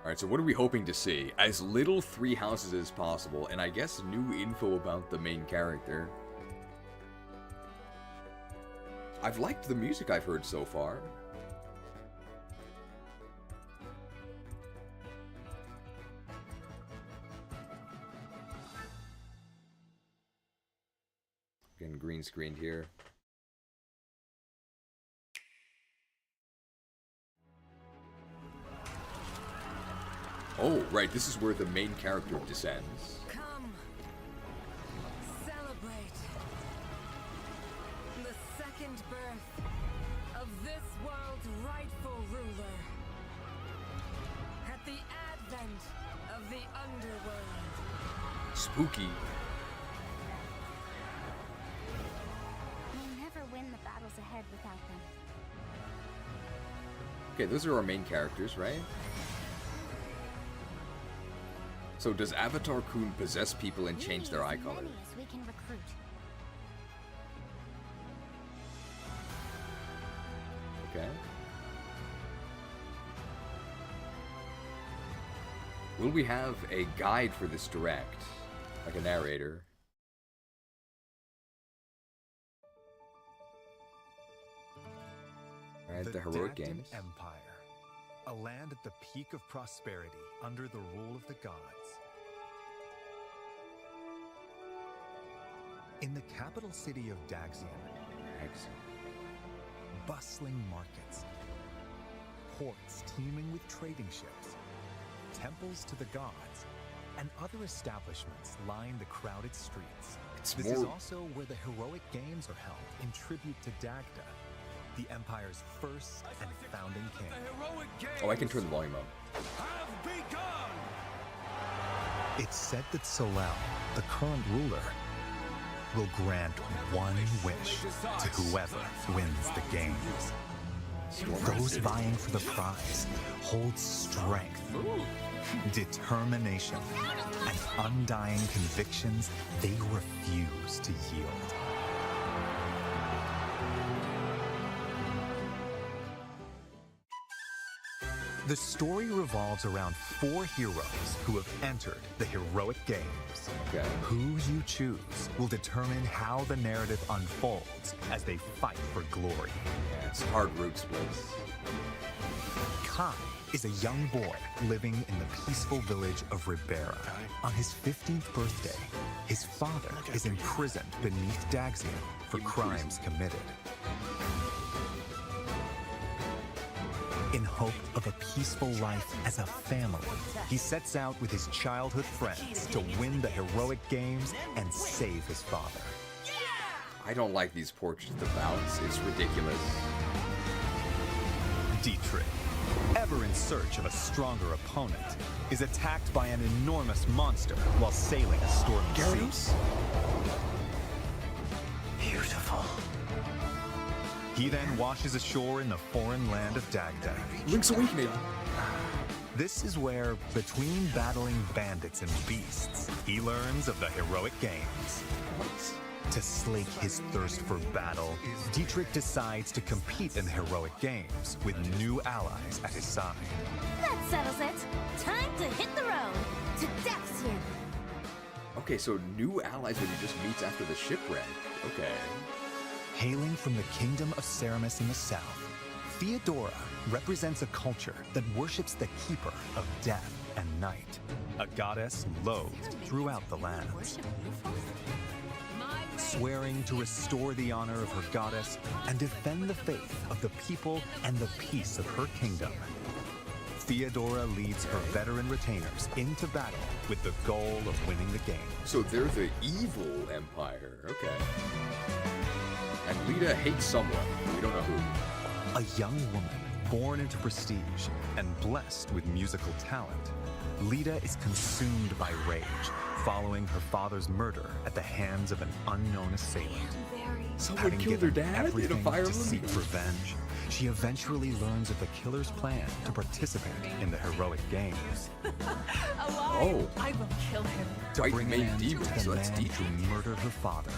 Alright, so what are we hoping to see? As little three houses as possible, and I guess new info about the main character. I've liked the music I've heard so far. Getting green screened here. Oh, right, this is where the main character descends. Come, celebrate the second birth of this world's rightful ruler. At the advent of the underworld. Spooky. We'll never win the battles ahead without them. Okay, those are our main characters, right? So does Avatar Kun possess people and change their eye color? As we can recruit. Okay. Will we have a guide for this direct? Like a narrator? Alright, the heroic Dagdan games. Empire, a land at the peak of prosperity under the rule of the gods. In the capital city of Daxian, bustling markets, ports teeming with trading ships, temples to the gods, and other establishments line the crowded streets. This is also where the heroic games are held in tribute to Dagda, the Empire's first and founding king. Oh, I can turn the volume up. It's said that Solel, the current ruler, will grant one wish to whoever wins the games. Those vying for the prize hold strength, determination, and undying convictions they refuse to yield. The story revolves around 4 heroes who have entered the heroic games. Okay. Who you choose will determine how the narrative unfolds as they fight for glory. Yeah, it's hard root splits. Kai is a young boy living in the peaceful village of Ribera. On his 15th birthday, his father is imprisoned beneath Daxian for crimes committed. In hope of a peaceful life as a family, he sets out with his childhood friends to win the heroic games and save his father. I don't like these portraits of bounce. It's ridiculous. Dietrich, ever in search of a stronger opponent, is attacked by an enormous monster while sailing a stormy sea. Beautiful. He then washes ashore in the foreign land of Dagda. Link's Awakening. This is where, between battling bandits and beasts, he learns of the heroic games. To slake his thirst for battle, Dietrich decides to compete in the heroic games with new allies at his side. That settles it. Time to hit the road to Daxian. Okay, so new allies that he just meets after the shipwreck. Okay. Hailing from the kingdom of Ceramus in the south, Theodora represents a culture that worships the keeper of death and night, a goddess loathed throughout the lands. Swearing to restore the honor of her goddess and defend the faith of the people and the peace of her kingdom, Theodora leads her veteran retainers into battle with the goal of winning the game. So they're the evil empire. Okay. And Lita hates someone. We don't know who. A young woman born into prestige and blessed with musical talent, Lita is consumed by rage following her father's murder at the hands of an unknown assailant. Someone Having killed her given dad in a everything fire to seek movie. revenge, she eventually learns of the killer's plan to participate in the heroic games. Oh. I will kill him. To White bring an made end demons, to the so that's man Dietrich. who murdered her father,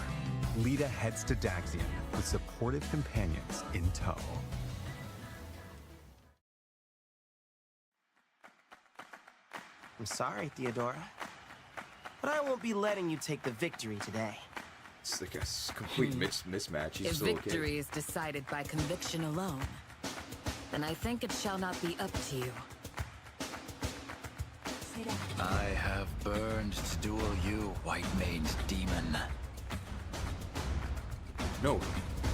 Lita heads to Daxian with supportive companions in tow. I'm sorry, Theodora. But I won't be letting you take the victory today. It's like a complete mismatch. He's If still okay. victory is decided by conviction alone, then I think it shall not be up to you. I have burned to duel you, white-maned demon. No,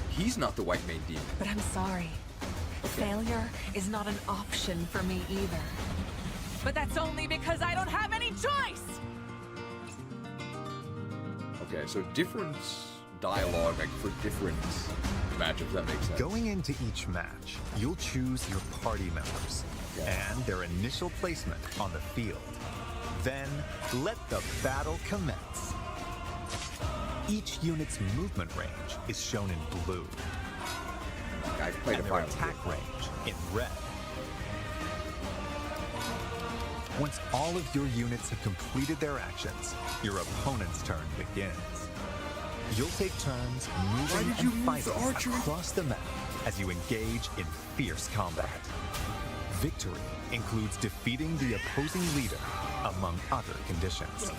he's not the white mane demon. But I'm sorry. Failure is not an option for me either. But that's only because I don't have any choice! Okay, so different dialogue like for different matchups. That makes sense. Going into each match, you'll choose your party members and their initial placement on the field. Then, let the battle commence. Each unit's movement range is shown in blue, I've played a and their fire attack range in red. Once all of your units have completed their actions, your opponent's turn begins. You'll take turns moving did you and move the fighting archery? across the map as you engage in fierce combat. Victory includes defeating the opposing leader, among other conditions.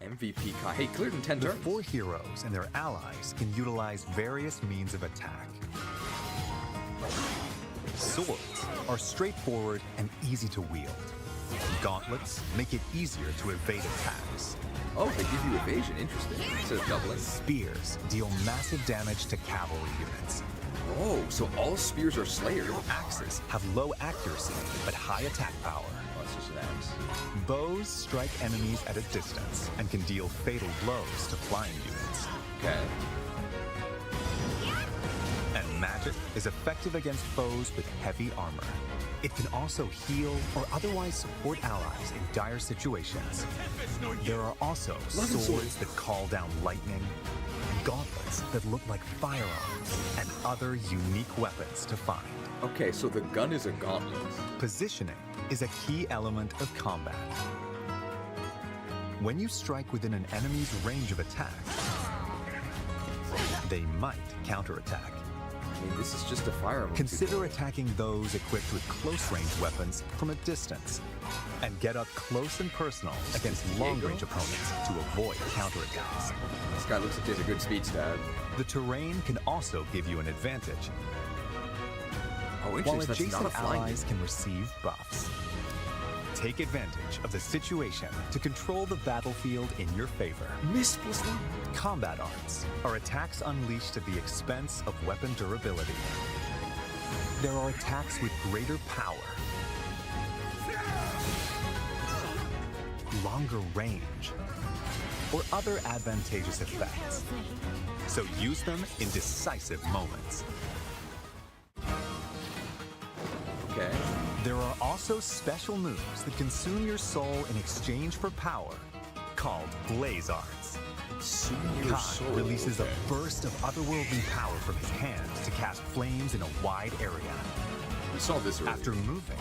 MVP Kai. Hey, cleared in 10 The turns. 4 heroes and their allies can utilize various means of attack. Swords are straightforward and easy to wield. Gauntlets make it easier to evade attacks. Oh, they give you evasion. Interesting. Instead of doubling. Spears deal massive damage to cavalry units. Oh, so all spears are slayers. Axes have low accuracy but high attack power. Oh, it's just an axe. Bows strike enemies at a distance and can deal fatal blows to flying units. Okay. And magic is effective against foes with heavy armor. It can also heal or otherwise support allies in dire situations. There are also swords that call down lightning, gauntlets that look like firearms, and other unique weapons to find. Okay, so the gun is a gauntlet. Positioning is a key element of combat. When you strike within an enemy's range of attack, they might counterattack. I mean, this is just a firearm. Consider attacking those equipped with close-range weapons from a distance, and get up close and personal against long-range opponents to avoid counterattacks. This guy looks like he has a good speed stat. The terrain can also give you an advantage, Oh, while interesting. That's not a adjacent flying allies can receive buffs. Take advantage of the situation to control the battlefield in your favor. Miss plus one. Combat arts are attacks unleashed at the expense of weapon durability. There are attacks with greater power, longer range, or other advantageous effects. So use them in decisive moments. Okay. There are also special moves that consume your soul in exchange for power, called Blaze Arts. Kai releases a burst of otherworldly power from his hand to cast flames in a wide area. We saw this earlier. After moving,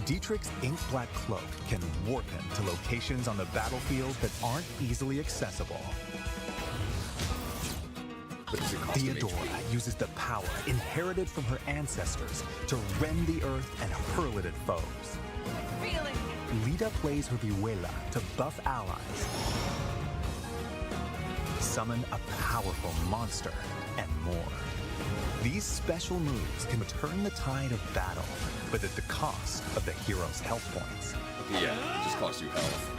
Dietrich's ink black cloak can warp him to locations on the battlefield that aren't easily accessible. But does it cost him Theodora HP? uses the power inherited from her ancestors to rend the earth and hurl it at foes. Feeling Lita plays her Vihuela to buff allies, summon a powerful monster, and more. These special moves can turn the tide of battle, but at the cost of the hero's health points. Yeah, it just costs you health.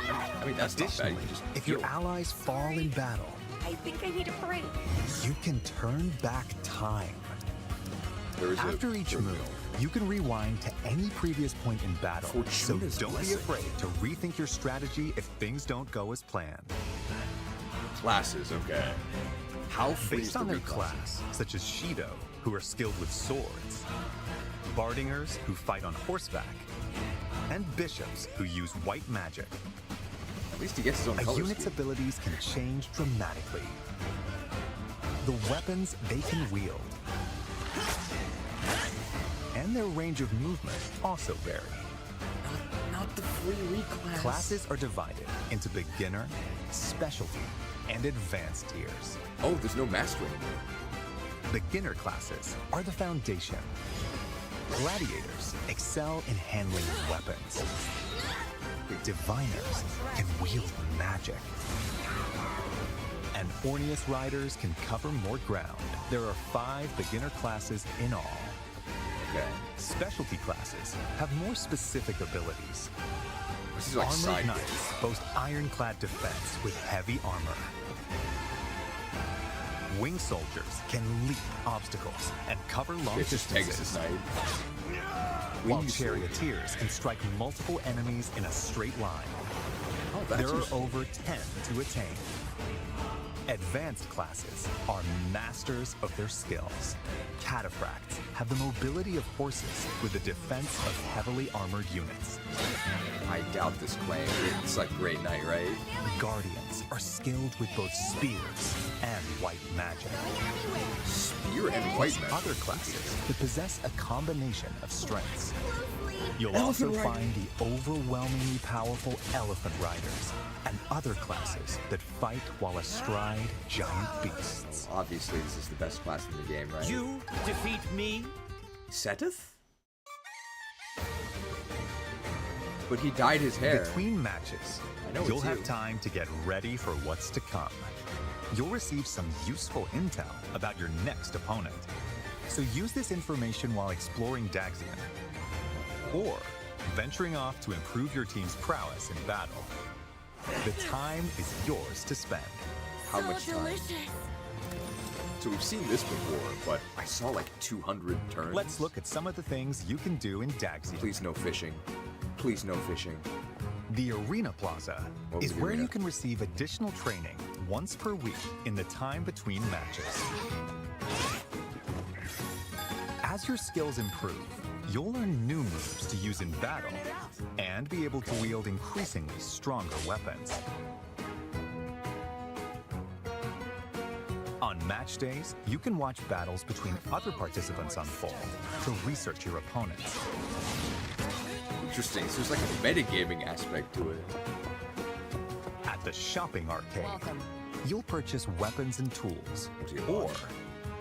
I mean, that's not bad. You Additionally, can just if your heal. allies fall in battle, I think I need a break. you can turn back time. There is a After each terminal. move, you can rewind to any previous point in battle. So Fortuna's don't blessing. be afraid to rethink your strategy if things don't go as planned. Classes, okay. How free is Based the on their reclass? class, such as Shido, who are skilled with swords, Bardingers, who fight on horseback, and Bishops, who use white magic, At least he gets his own a color unit's scheme. abilities can change dramatically. The weapons they can wield and their range of movement also vary. Not the free reclass. Classes are divided into beginner, specialty, and advanced tiers. Oh, there's no master anymore. Beginner classes are the foundation. Gladiators excel in handling weapons. Diviners can wield magic. And Orneus riders can cover more ground. There are 5 beginner classes in all. Okay. Specialty classes have more specific abilities. This is like Armored side knights boast ironclad defense with heavy armor. Wing soldiers can leap obstacles and cover long It's just distances, Pegasus Knight. while Wing charioteers can strike multiple enemies in a straight line. Oh, that's There are useful. over 10 to attain. Advanced classes are masters of their skills. Cataphracts have the mobility of horses with the defense of heavily armored units. I doubt this claim. It's like Great Knight, right? Guardians are skilled with both spears and white magic. Spear and white magic. Other classes that possess a combination of strengths. You'll Elephant also rider. find the overwhelmingly powerful elephant riders and other classes that fight while astride giant beasts. Obviously, this is the best class in the game, right? You defeat me? Seteth? But he dyed his hair. Between matches, I know you'll it's have you. time to get ready for what's to come. You'll receive some useful intel about your next opponent. So use this information while exploring Daxian, or venturing off to improve your team's prowess in battle. The time is yours to spend. How so much time? delicious. So we've seen this before, but I saw like 200 turns. Let's look at some of the things you can do in Daxian. Please no fishing. Please no fishing. The Arena Plaza What was is the where arena? you can receive additional training once per week in the time between matches. As your skills improve, you'll learn new moves to use in battle and be able to wield increasingly stronger weapons. On match days, you can watch battles between other participants unfold to research your opponents. Interesting. So there's like a metagaming aspect to it. At the shopping arcade, Welcome. you'll purchase weapons and tools, What do you or want?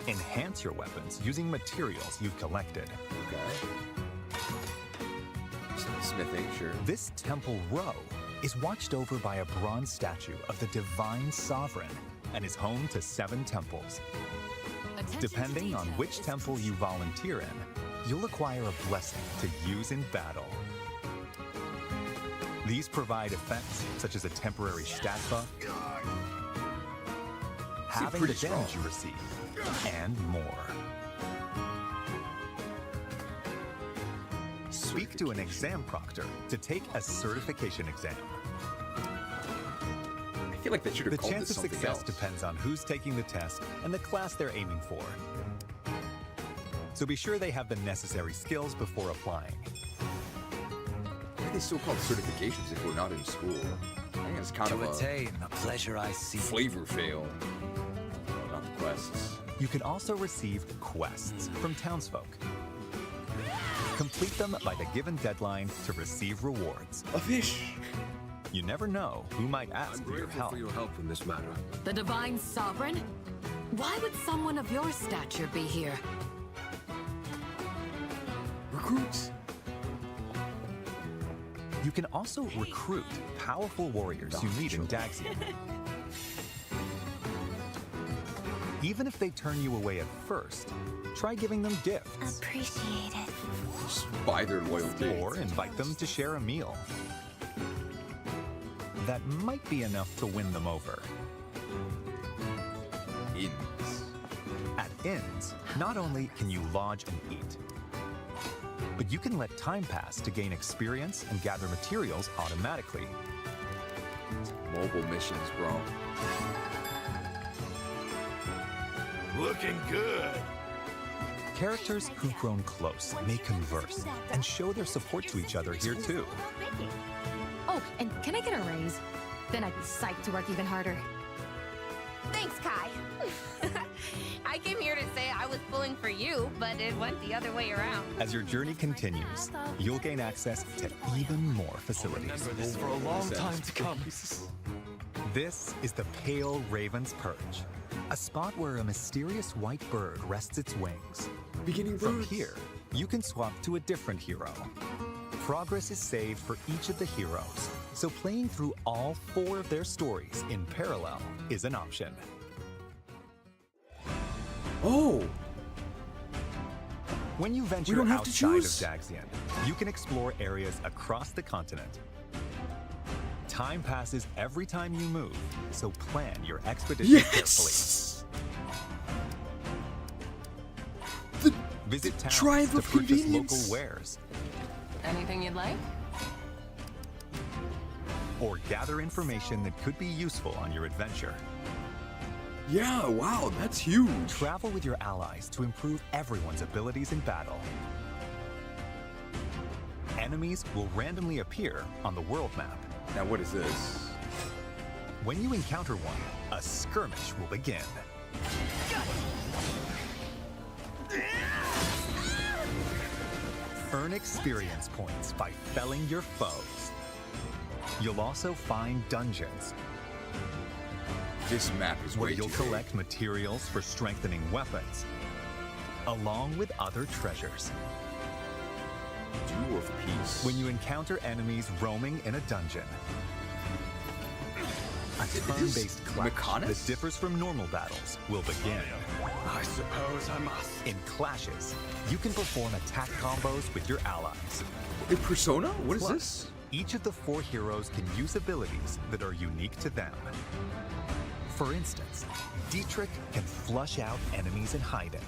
enhance your weapons using materials you've collected. Okay. Smithing, sure. This temple row is watched over by a bronze statue of the Divine Sovereign and is home to 7 temples. Attention to Depending on detail which is temple you volunteer in, you'll acquire a blessing to use in battle. These provide effects such as a temporary stat buff, halving pretty the damage strong. you receive, and more. Speak to an exam proctor to take a certification exam. I feel like they should The have called chance this of something success else. depends on who's taking the test and the class they're aiming for. So be sure they have the necessary skills before applying. Why are they still called certifications if we're not in school? I think it's kind To of a attain the pleasure I seek. flavor fail. No, not the quests. You can also receive quests from townsfolk. Complete them by the given deadline to receive rewards. A fish. You never know who might ask for your help. help in this matter. The Divine Sovereign? Why would someone of your stature be here? Recruits. You can also recruit powerful warriors you meet in Daxian. Even if they turn you away at first, try giving them gifts Appreciate it. Just buy their loyalty. or invite them to share a meal. That might be enough to win them over. Inns. At inns, not only can you lodge and eat, but you can let time pass to gain experience and gather materials automatically. Mobile missions, bro. Looking good. Characters who've grown close may converse and show their support to each other here too. Oh, and can I get a raise? Then I'd be psyched to work even harder. Thanks, Kai. I came here to say I was pulling for you, but it went the other way around. As your journey continues, you'll gain access to even more facilities. Remember this for a long time to come. This is the Pale Raven's Perch, a spot where a mysterious white bird rests its wings. Beginning From birds. here, you can swap to a different hero. Progress is saved for each of the heroes, so playing through all 4 of their stories in parallel is an option. Oh! When you venture don't have to outside of choose? Daxian, you can explore areas across the continent. Time passes every time you move, so plan your expedition Yes! carefully. Visit towns triumph to of purchase convenience. local wares, Anything you'd like? or gather information that could be useful on your adventure. Yeah, wow, that's huge. Travel with your allies to improve everyone's abilities in battle. Enemies will randomly appear on the world map. Now what is this? When you encounter one, a skirmish will begin. Earn experience points by felling your foes. You'll also find dungeons This map is where way you'll too big. collect materials for strengthening weapons, along with other treasures. Dew of Peace. When you encounter enemies roaming in a dungeon, a turn-based clash Mechonis? that differs from normal battles will begin. I suppose I must. In clashes, you can perform attack combos with your allies. In Persona? What is Plus, this? each of the 4 heroes can use abilities that are unique to them. For instance, Dietrich can flush out enemies in hiding,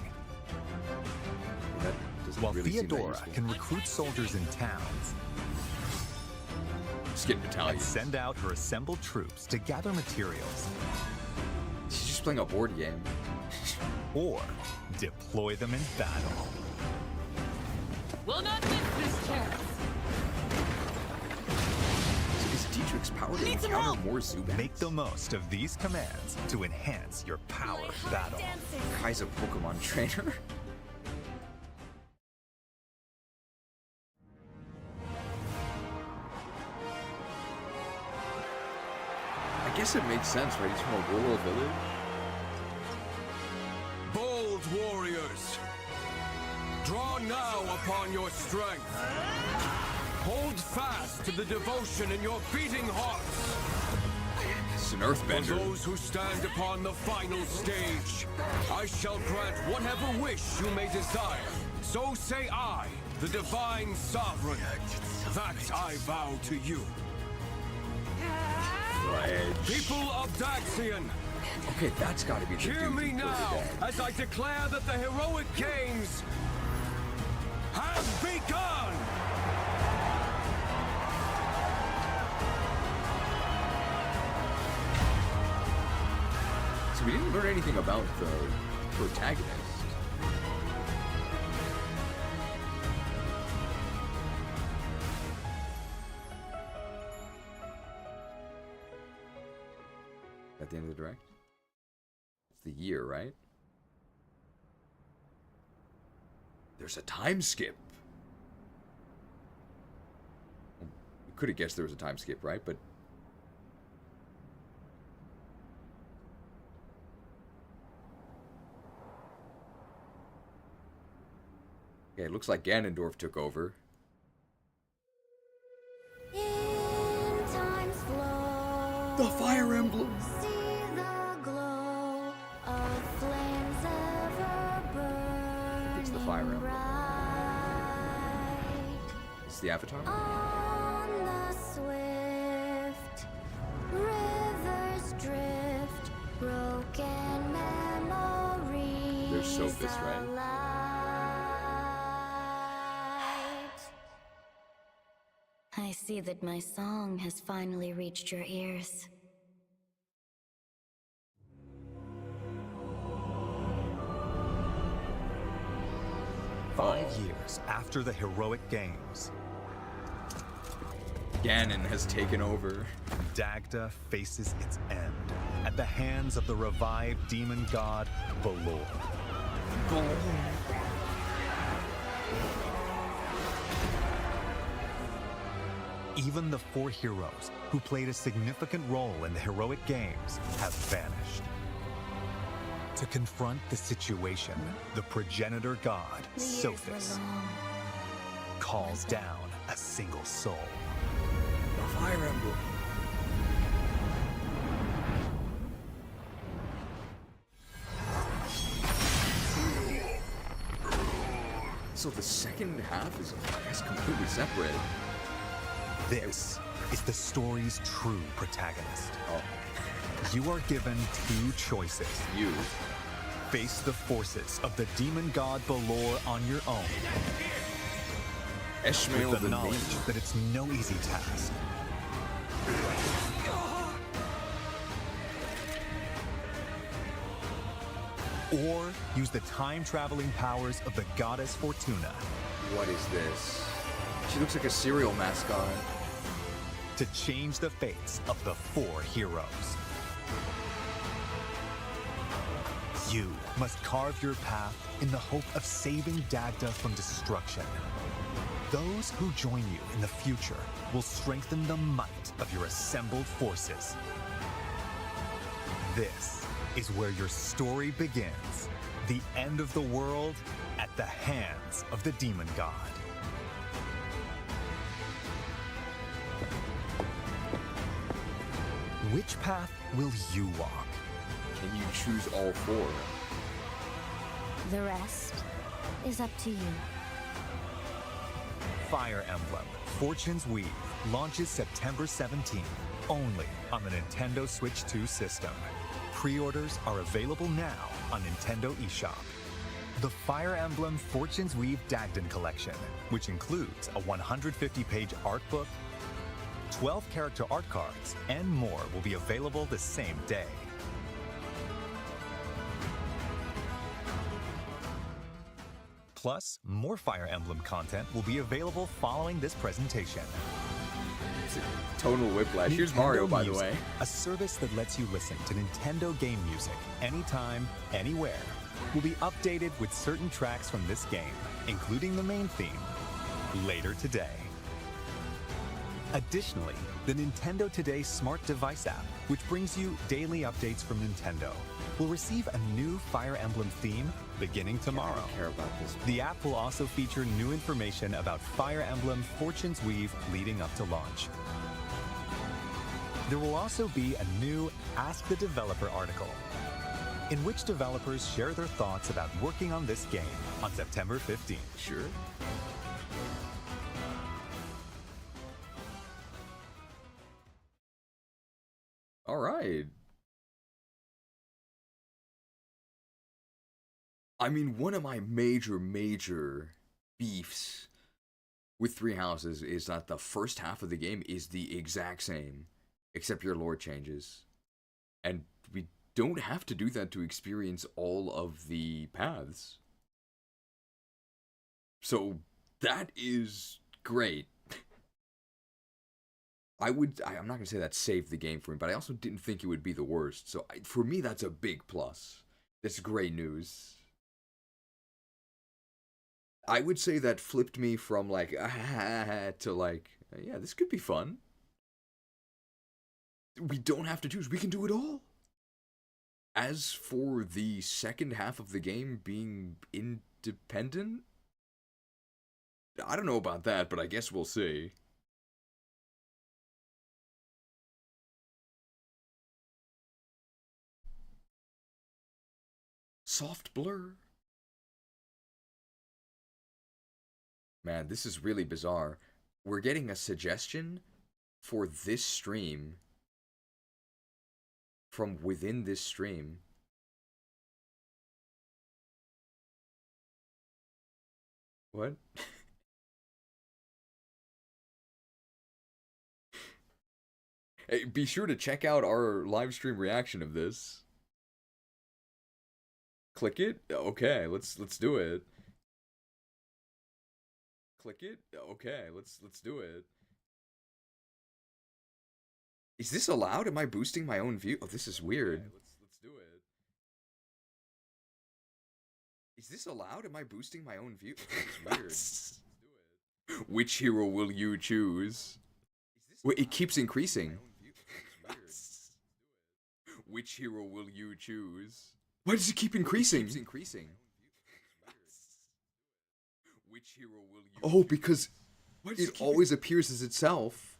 That doesn't while really seem that Theodora useful. can recruit soldiers in towns Skip and Battalion. send out her assembled troops to gather materials She's just playing a board game. or deploy them in battle. Will not miss this chance. Is Dietrich's power to Need some encounter help. more Zubats? Make the most of these commands to enhance your power in battle. Kai's a Pokemon trainer. I guess it makes sense, right? He's from a rural village. Bold warriors, draw now upon your strength. Hold fast to the devotion in your beating hearts. It's an For earthbender. those who stand upon the final stage, I shall grant whatever wish you may desire. So say I, the Divine Sovereign. That I vow to you. Edge. People of Daxian, Okay, that's gotta be the hear dude me from now Further Dead. as I declare that the heroic games have begun! So we didn't learn anything about the protagonist. At the end of the direct? It's the year, right? There's a time skip. We could have guessed there was a time skip, right? But okay, it looks like Ganondorf took over. In time's flow, The Fire Emblem. see the glow of flames ever burning It's the Fire Emblem. bright. It's the Avatar? On the swift rivers drift, broken memories. They're so this, right? alight. I see that my song has finally reached your ears. Five years after the heroic games, Ganon has taken over. Dagda faces its end at the hands of the revived demon god Balor. Even the 4 heroes who played a significant role in the heroic games have vanished. To confront the situation, the progenitor god, The years Sophis, were long. calls down a single soul. The Fire Emblem. So the second half is, I guess, completely separate. This is the story's true protagonist. Oh, You are given two choices. you. Face the forces of the demon god Balor on your own, Ishmael with the the knowledge Name. that it's no easy task. Or use the time-traveling powers of the goddess Fortuna What is this? She looks like a cereal mascot. to change the fates of the four heroes. You must carve your path in the hope of saving Dagda from destruction. Those who join you in the future will strengthen the might of your assembled forces. This is where your story begins. The end of the world at the hands of the demon god. Which path will you walk? Can you choose all four? The rest is up to you. Fire Emblem Fortune's Weave launches September 17th, only on the Nintendo Switch 2 system. Pre-orders are available now on Nintendo eShop. The Fire Emblem Fortune's Weave Dagden Collection, which includes a 150-page art book, 12 character art cards, and more, will be available the same day. Plus, more Fire Emblem content will be available following this presentation. Tonal Whiplash. Here's Mario, Nintendo by the Music, way. a service that lets you listen to Nintendo game music anytime, anywhere, will be updated with certain tracks from this game, including the main theme, later today. Additionally, the Nintendo Today smart device app, which brings you daily updates from Nintendo, will receive a new Fire Emblem theme beginning I tomorrow. don't care about this. The app will also feature new information about Fire Emblem Fortune's Weave leading up to launch. There will also be a new Ask the Developer article, in which developers share their thoughts about working on this game on September 15th. Sure. All right. I mean, one of my major beefs with Three Houses is that the first half of the game is the exact same, except your lore changes. And we don't have to do that to experience all of the paths. So that is great. I'm not going to say that saved the game for me, but I also didn't think it would be the worst. So for me, that's a big plus. That's great news. I would say that flipped me from like, to like, yeah, this could be fun. We don't have to choose. We can do it all. As for the second half of the game being independent, I don't know about that, but I guess we'll see. Soft blur. Man, this is really bizarre. We're getting a suggestion for this stream from within this stream. What? Hey, be sure to check out our live stream reaction of this. Click it? Okay, let's do it. Click it? Okay, let's do it. Is this allowed? Am I boosting my own view? Oh, this is weird. Okay, let's do it. Is this allowed? Am I boosting my own view? Oh, this is weird. Let's do it. Which hero will you choose? Wait, it keeps increasing. Which hero will you choose? Why does it keep increasing? Which hero will you? Oh, because it always appears as itself.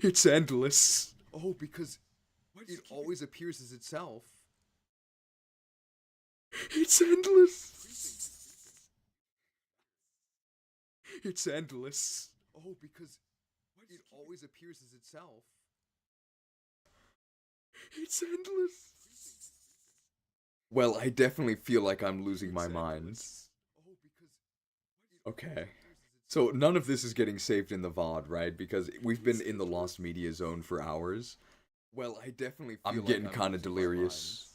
It's endless. Oh, because it always appears as itself. It's endless. It's endless. Oh, because it always appears as itself. It's endless. Well, I definitely feel like I'm losing my mind. Okay. So none of this is getting saved in the VOD, right? Because we've been in the lost media zone for hours. Well, I definitely feel I'm getting kind of delirious.